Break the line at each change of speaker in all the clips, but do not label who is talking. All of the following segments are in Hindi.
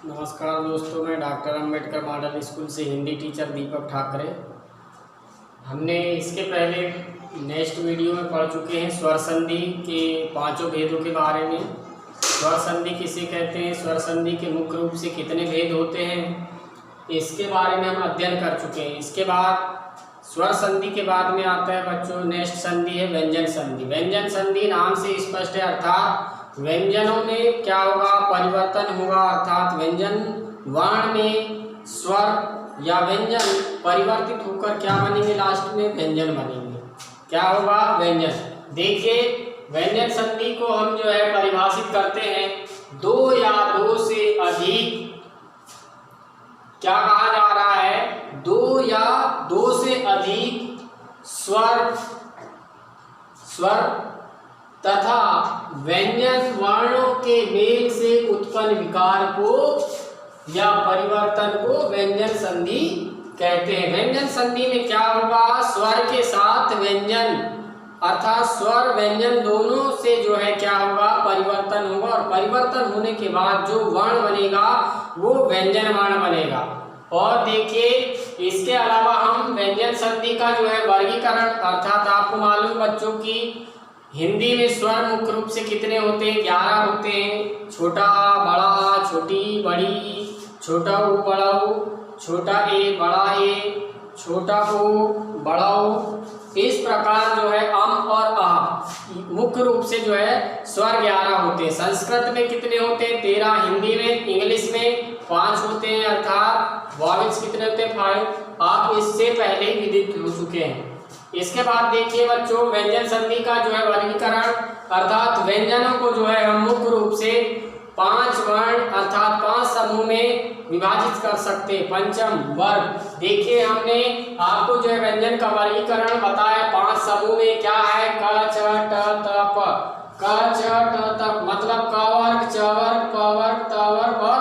नमस्कार दोस्तों, मैं डॉक्टर अंबेडकर मॉडल स्कूल से हिंदी टीचर दीपक ठाकरे। हमने इसके पहले नेक्स्ट वीडियो में पढ़ चुके हैं स्वर संधि के पांचों भेदों के बारे में। स्वर संधि किसे कहते हैं, स्वर संधि के मुख्य रूप से कितने भेद होते हैं, इसके बारे में हम अध्ययन कर चुके हैं। इसके बाद स्वर संधि के बाद में आता है बच्चों नेक्स्ट संधि है व्यंजन संधि। व्यंजन संधि नाम से स्पष्ट है, अर्थात व्यंजनों में क्या होगा, परिवर्तन होगा, अर्थात व्यंजन वर्ण में स्वर या व्यंजन परिवर्तित होकर क्या बनेंगे, लास्ट में व्यंजन बनेंगे। क्या होगा, व्यंजन। देखिए व्यंजन संधि को हम जो है परिभाषित करते हैं दो या दो से अधिक, क्या कहा जा रहा है, दो या दो से अधिक स्वर तथा व्यंजन वर्णों के मेल से उत्पन्न विकार को या परिवर्तन को व्यंजन संधि कहते हैं। व्यंजन संधि में क्या होगा, स्वर के साथ व्यंजन अर्थात स्वर व्यंजन दोनों से जो है क्या होगा, परिवर्तन होगा, और परिवर्तन होने के बाद जो वर्ण बनेगा वो व्यंजन वर्ण बनेगा। और देखिए इसके अलावा हम व्यंजन संधि का जो है वर्गीकरण, अर्थात आपको मालूम बच्चों की हिंदी में स्वर मुख्य रूप से कितने होते हैं, 11 होते हैं। छोटा बड़ा, छोटी बड़ी, छोटा ऊ बड़ा ऊ, छोटा ए बड़ा ए, छोटा ओ बड़ा ओ। इस प्रकार जो है अम और आ मुख्य रूप से जो है स्वर 11 होते हैं। संस्कृत में कितने होते हैं, 13। हिंदी में, इंग्लिश में 5 होते हैं, अर्थात वॉवेल्स कितने होते हैं, 5। आप इससे पहले ही विदित हो चुके हैं। इसके बाद देखिए बच्चों व्यंजन संधि का जो है वर्गीकरण, अर्थात व्यंजनों को जो है हम मुख्य रूप से 5 वर्ण अर्थात 5 समूह में विभाजित कर सकते हैं। पंचम वर्ग, देखिए हमने आपको जो है व्यंजन का वर्गीकरण बताया 5 समूह में। क्या है, क छ ट त प, क छ ट त मतलब क वर्ग, च वर्ग, प वर्ग, त वर्ग और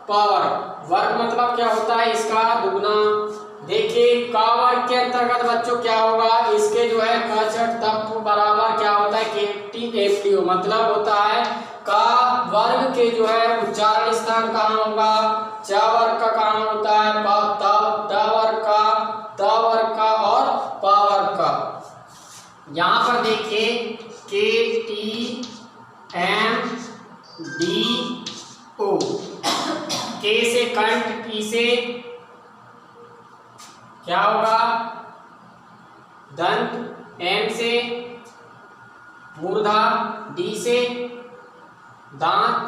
प वर्ग। वर्ग मतलब क्या होता है, इसका दुगुना। देखिए क वर्ग के अंतर्गत बच्चों क्या होगा, इसके जो है क छ तप बराबर क्या होता है, केटी एफटीओ, मतलब होता है का वर्ग के जो है उच्चारण स्थान कहाँ होगा, च वर्ग का कहाँ होता है, प द वर्ग का, त वर्ग का और प वर्ग का। यहाँ पर देखिए के टी एम डी ओ, के से कंठ, टी से क्या होगा दंत, एम से मूर्धा, डी से दांत,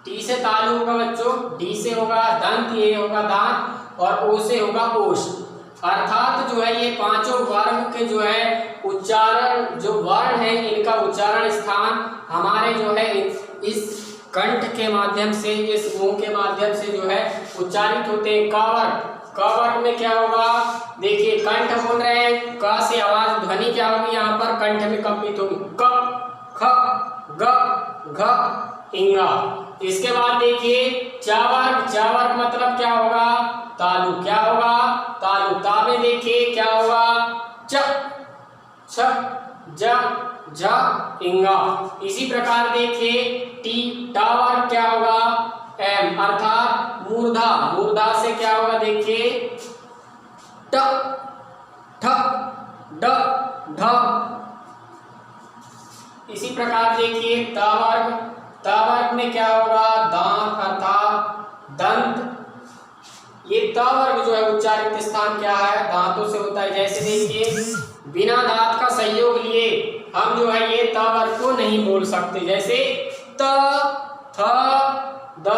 टी से तालु होगा बच्चों, डी से होगा दंत, ये होगा दांत, और ओ से होगा ओष्ठ। अर्थात जो है ये पांचों वर्ग के जो है उच्चारण, जो वर्ण है इनका उच्चारण स्थान हमारे जो है इस कंठ के माध्यम से, इस मुंह के माध्यम से जो है उच्चारित होते हैं। क वर्ग, क वर्ग में क्या होगा, देखिए कंठ बोल रहे हैं, क से आवाज ध्वनि क्या होगी, यहाँ पर कंठ में कंपित होगी, क ख ग घ इंगा। इसके बाद देखिए च वर्ग, च वर्ग मतलब क्या होगा, तालु, क्या होगा, तालु। ता में देखिए क्या होगा, च छ ज झ इंगा। इसी प्रकार देखिए टी, टा वर्ग क्या होगा, एम अर्थात मूर्धा, मूर्धा से क्या होगा, देखिए ट ठ ड ढ। इसी प्रकार देखिए त वर्ग, त वर्ग में क्या होगा, दांत अर्थात दंत। ये त वर्ग जो है उच्चारित स्थान क्या है, दांतों से होता है। जैसे देखिए बिना दांत का सहयोग लिए हम जो है ये त वर्ग को नहीं बोल सकते, जैसे त थ द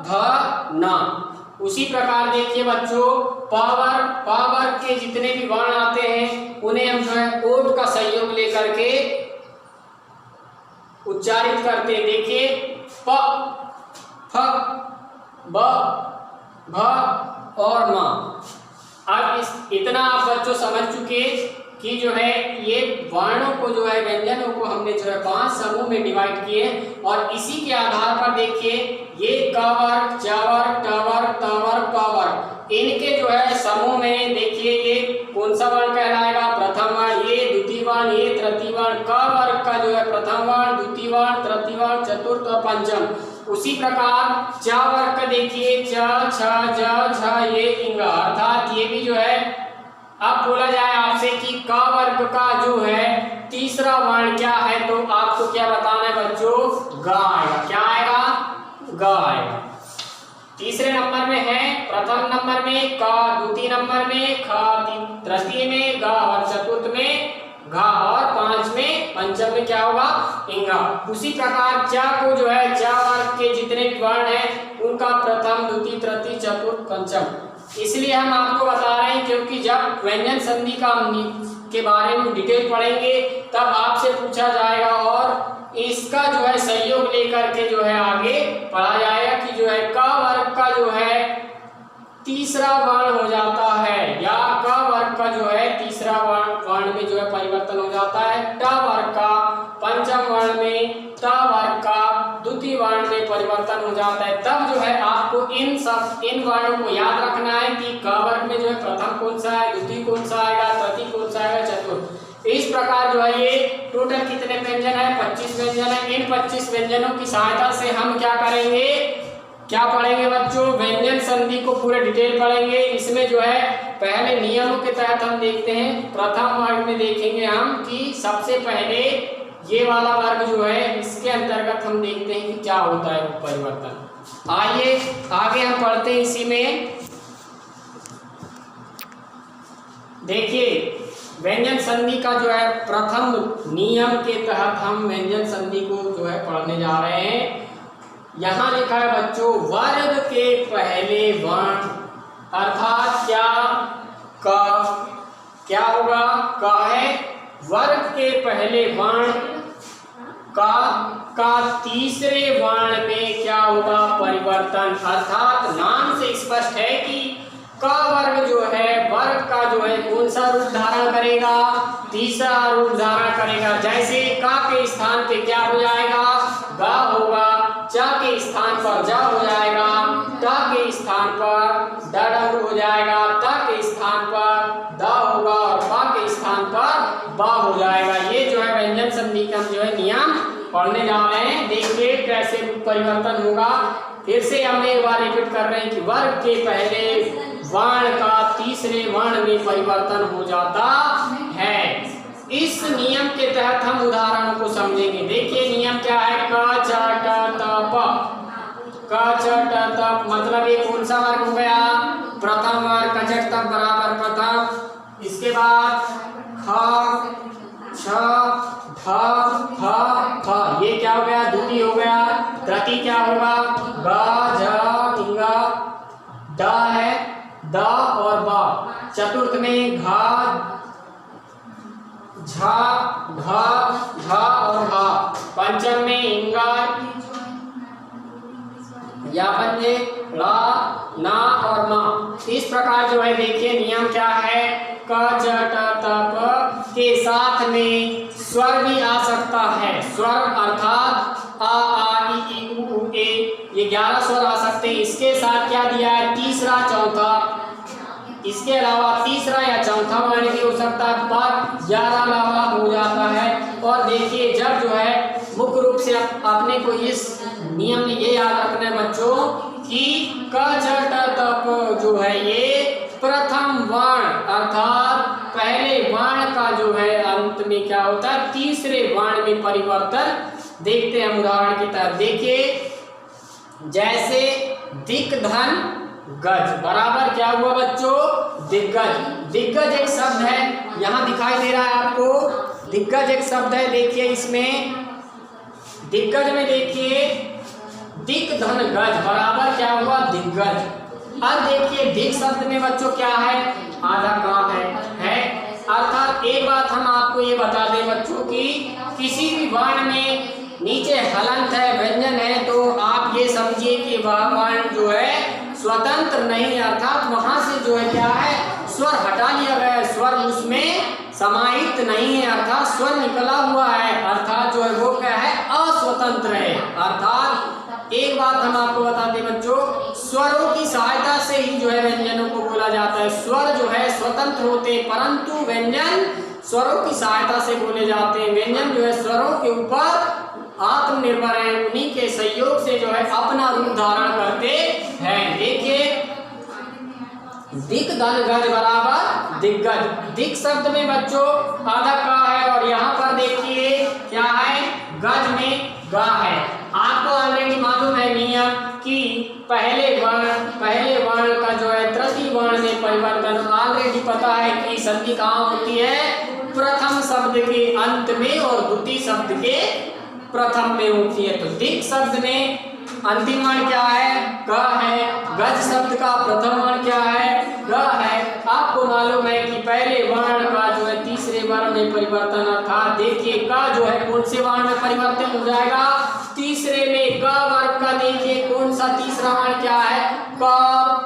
ध न। उसी प्रकार देखिए बच्चों प वर्ग, प वर्ग के जितने भी वर्ण आते हैं उन्हें हम जो है ओठ का सहयोग लेकर के उच्चारित करते हैं। देखिए प, फ, ब, भ और म। अब इतना आप बच्चों समझ चुके कि जो है ये वर्णों को जो है व्यंजनों को हमने जो है 5 समूह में डिवाइड किए, और इसी के आधार पर देखिए ये क वर्ग, च वर्ग, ट वर्ग, त वर्ग, प वर्ग इनके जो है समूह में देखिए ये कौन सा वर्ण कहलाएगा, प्रथम वर्ण, ये द्वितीय वर्ण, ये तृतीय वर्ण। क वर्ग का जो है प्रथम वर्ण, द्वितीय वर्ण, तृतीय वर्ण, चतुर्थ और पंचम। उसी प्रकार च वर्ग का देखिए च, छ, ज, झ, ये इंग, अर्थात ये भी जो है। अब बोला जाए आपसे कि क वर्ग का जो है तीसरा वर्ण क्या है, तो आपको क्या बताना है बच्चों, ग आएगा। क्या आएगा, ग आएगा। तीसरे नंबर में है, प्रथम नंबर में क, द्वितीय नंबर में ख, तृतीय में ग और चतुर्थ में घ और पांचवें पंचम में क्या होगा, इंगा। उसी प्रकार च को जो है च वर्ग के जितने भी वर्ण हैं उनका प्रथम, द्वितीय, तृतीय, चतुर्थ, पंचम। इसलिए हम आपको बता रहे हैं क्योंकि जब व्यंजन संधि के बारे में डिटेल पढ़ेंगे तब आपसे पूछा जाएगा और इसका जो है सहयोग लेकर के जो है आगे पढ़ा जाएगा कि जो है क वर्ग का जो है तीसरा वर्ण हो जाता है, या क वर्ग का जो है तीसरा वर्ण में जो है परिवर्तन हो जाता है, ट वर्ग का पंचम वर्ण में, त वर्ग का द्वितीय वर्ण में परिवर्तन हो जाता है। तब जो है आपको इन वर्णों को याद रखना है कि क वर्ग में जो है प्रथम कौन सा है, द्वितीय कौन सा आएगा, तृतीय कौन सा आएगा, चतुर्थ। इस प्रकार जो है ये टोटल कितने व्यंजन है, 25 व्यंजन है। इन 25 व्यंजनों की सहायता से हम क्या करेंगे, क्या पढ़ेंगे बच्चों, व्यंजन संधि को पूरे डिटेल पढ़ेंगे। इसमें जो है पहले नियमों के तहत हम देखते हैं। प्रथम वर्ग में देखेंगे हम कि सबसे पहले ये वाला वर्ग जो है इसके अंतर्गत हम देखते हैं कि क्या होता है रूप परिवर्तन। आइए आगे हम पढ़ते हैं। इसी में देखिए व्यंजन संधि का जो है प्रथम नियम के तहत हम व्यंजन संधि को जो है पढ़ने जा रहे हैं। यहाँ लिखा है बच्चों, वर्ग के पहले वर्ण अर्थात क्या होगा, क है। वर्ग के पहले वर्ण का तीसरे वर्ण में क्या होगा, परिवर्तन। अर्थात नाम से स्पष्ट है कि क वर्ग जो है वर्ग का जो है कौन सा रूप धारण करेगा, तीसरा रूप धारण करेगा। जैसे क के स्थान पे क्या हो जाएगा, ग होगा, च के स्थान पर ज हो जाएगा, ट के स्थान पर ड हो जाएगा, त के स्थान पर द होगा और प के स्थान पर ब हो जाएगा। ये जो है व्यंजन संधि का जो है नियम पढ़ने जा रहे हैं। देखिए कैसे परिवर्तन होगा। फिर से हम एक बार रिपीट कर रहे हैं कि वर्ग के पहले वर्ण का तीसरे वर्ण में परिवर्तन हो जाता है। इस नियम के तहत हम उदाहरणों को समझेंगे। देखिए नियम क्या है, क च ट त प। क च ट त मतलब ये कौन सा वर्ग हो गया, प्रथम वर्ग। क च त बराबर प्रथम। इसके बाद ख छ ठ ठ ठ, ये क्या हो गया, द्वितीय हो गया। तृतीय क्या होगा, ग झ इंग, ड है, द और ब। चतुर्थ में घ झ घ झ और घ। पंचम में इंगा या पंजे ला ना और मा। इस प्रकार जो है देखिए नियम क्या है, क च ट त प के साथ में स्वर भी आ सकता है। स्वर अर्थात आ ई उ ए, ये 11 स्वर आ सकते हैं। इसके साथ क्या दिया है, तीसरा चौथा। इसके अलावा तीसरा या चौथा वर्ण भी हो सकता है, पर 11 अलावा हो जाता है। और देखिए जब जो है मुख्य रूप से अपने को इस नियम में ये याद रखना है बच्चों कि क च ट त प जो है ये प्रथम वर्ण अर्थात पहले वर्ण का जो है अंत में क्या होता है, तीसरे वर्ण में परिवर्तन देखते हैं। उदाहरण की तरह देखिए, जैसे दिक धन गज बराबर क्या हुआ बच्चों, दिग्गज। दिग्गज एक शब्द है, यहाँ दिखाई दे रहा है आपको, दिग्गज एक शब्द है। देखिए इसमें दिग्गज में देखिए दिक धन गज बराबर क्या हुआ, दिग्गज। अब देखिए दिक शब्द में बच्चों क्या है, आधा का है। अर्थात एक बात हम आपको ये बता दें बच्चों कि किसी भी वर्ण में नीचे हलंत है, व्यंजन है, तो आप ये समझिए कि वह वर्ण जो है स्वतंत्र नहीं, अर्थात वहां से जो है क्या है, स्वर हटा लिया गया है, स्वर उसमें समाहित नहीं है, अर्थात स्वर निकला हुआ है, अर्थात जो है वो क्या है, अस्वतंत्र है। अर्थात एक बात हम आपको बता दें बच्चों, स्वरों की सहायता से ही जो है व्यंजनों को बोला जाता है। स्वर जो है स्वतंत्र होते हैं, परंतु व्यंजन स्वरों की सहायता से बोले जाते हैं। व्यंजन जो है स्वरों के ऊपर आत्मनिर्भर है, उन्हीं के सहयोग से जो है अपना रूप धारण करते हैं। देखिए दिक धन गज बराबर दिग्गज। दिक शब्द में बच्चों आधा का है और यहाँ पर देखिए क्या है, गज में गा है। आपको ऑलरेडी मालूम है नियम कि पहले वर्ण का जो है तृतीय वर्ण में परिवर्तन ऑलरेडी पता है कि संधि कहाँ होती है, प्रथम शब्द के अंत में और द्वितीय शब्द के प्रथम में होती है। तो दिक शब्द में अंतिम वर्ण क्या है, ग है। गज शब्द का प्रथम वर्ण क्या है, ग है। आपको मालूम है कि पहले वर्ण का जो है तीसरे वर्ण में परिवर्तन था। देखिए क जो है कौन से वर्ण में परिवर्तन हो जाएगा, तीसरे में। क वर्ग का देखिए कौन सा तीसरा वर्ण क्या है, क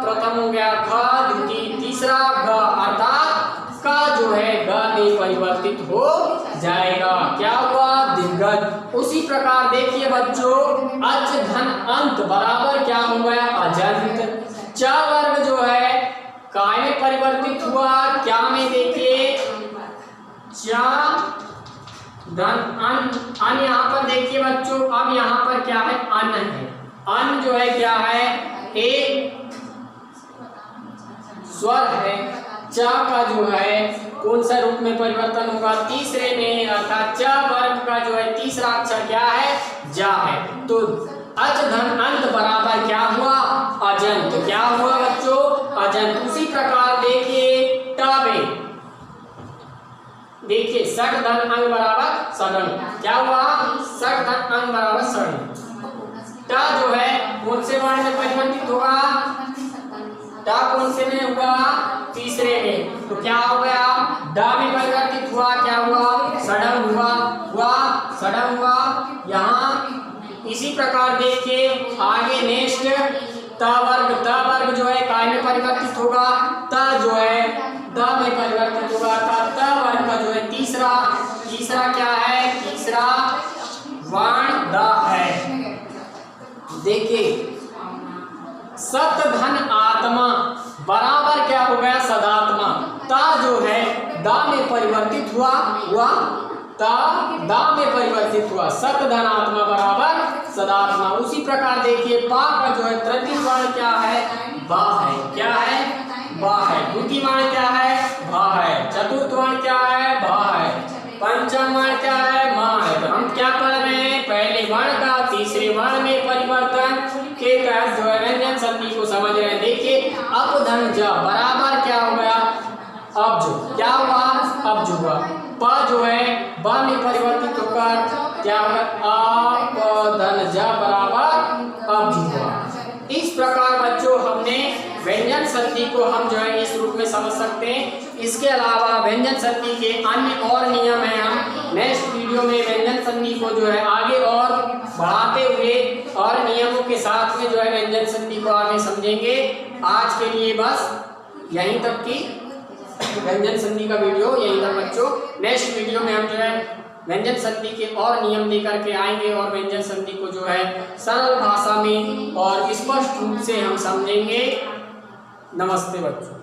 प्रथम हो गया, ख द्वितीय, तीसरा ग, अर्थात क जो है ग में परिवर्तित हो जाएगा। क्या हुआ, दिग्गज। उसी प्रकार देखिए बच्चों अच धन अंत बराबर क्या हो गया, अजंत। च वर्ग जो है काय में परिवर्तित हुआ, क्या में, देखिए च धन अन यहाँ पर देखिए बच्चों, अब यहाँ पर क्या है, अन है। अन जो है क्या है, एक स्वर है। च का जो है कौन सा रूप में परिवर्तन होगा, तीसरे में, अर्थात च वर्ग का जो है तीसरा अक्षर क्या है, जा है। तो अच धन अंत बराबर क्या हुआ, अजंत। तो क्या हुआ बच्चों, अजंत। उसी प्रकार देखिए ट में देखिए सठ धन अंग बराबर सड़ंग। क्या हुआ, सठ धन अंग बराबर सड़ंग। ट जो है कौन से वर्ण में परिवर्तित होगा, ट कौन से में होगा, तीसरे में। तो क्या हो गया, ड में परिवर्तित हुआ, क्या हुआ, सड़ंग हुआ सड़ंग हुआ। यहाँ इसी प्रकार देखिए आगे नेक्स्ट त वर्ग जो है काय में परिवर्तित होगा, त जो है द में परिवर्तित होगा। त वर्ग का जो है तीसरा क्या है, तीसरा वर्ण द है। देखिए सत धन आत्मा बराबर क्या हो गया, सदात्मा। ता जो है दा में परिवर्तित हुआ ता दा में परिवर्तित हुआ, सत धन आत्मा बराबर सदात्मा। उसी प्रकार देखिए पा का जो है तृतीय वर्ण क्या है, बा है। क्या है, बा है। द्वितीय वर्ण क्या है, भा है। चतुर्थ वर्ण क्या है, भा है। पंचम वर्ण क्या है, मा है। तो हम क्या पढ़ रहे हैं, पहले वर्ण का तीसरे वर्ण में परिवर्तन के तहत जो है व्यंजन संधि को समझ रहे हैं। देखिए अप धन ज बराबर क्या हो गया, अब जो क्या हुआ, अब जो हुआ। प जो है ब में परिवर्तित होकर क्या होगा, अप धन ज बराबर अब जो हुआ। इस प्रकार बच्चों हमने व्यंजन संधि को हम जो है इस रूप में समझ सकते हैं। इसके अलावा व्यंजन संधि के अन्य और नियम हैं, हम नेक्स्ट वीडियो में व्यंजन संधि को जो है आगे और बढ़ाते हुए और नियमों के साथ में जो है व्यंजन संधि को आगे समझेंगे। आज के लिए बस यहीं तक की व्यंजन संधि का वीडियो यहीं तक बच्चों। नेक्स्ट वीडियो में हम जो है व्यंजन संधि के और नियम लेकर के आएंगे और व्यंजन संधि को जो है सरल भाषा में और स्पष्ट रूप से हम समझेंगे। नमस्ते बच्चों।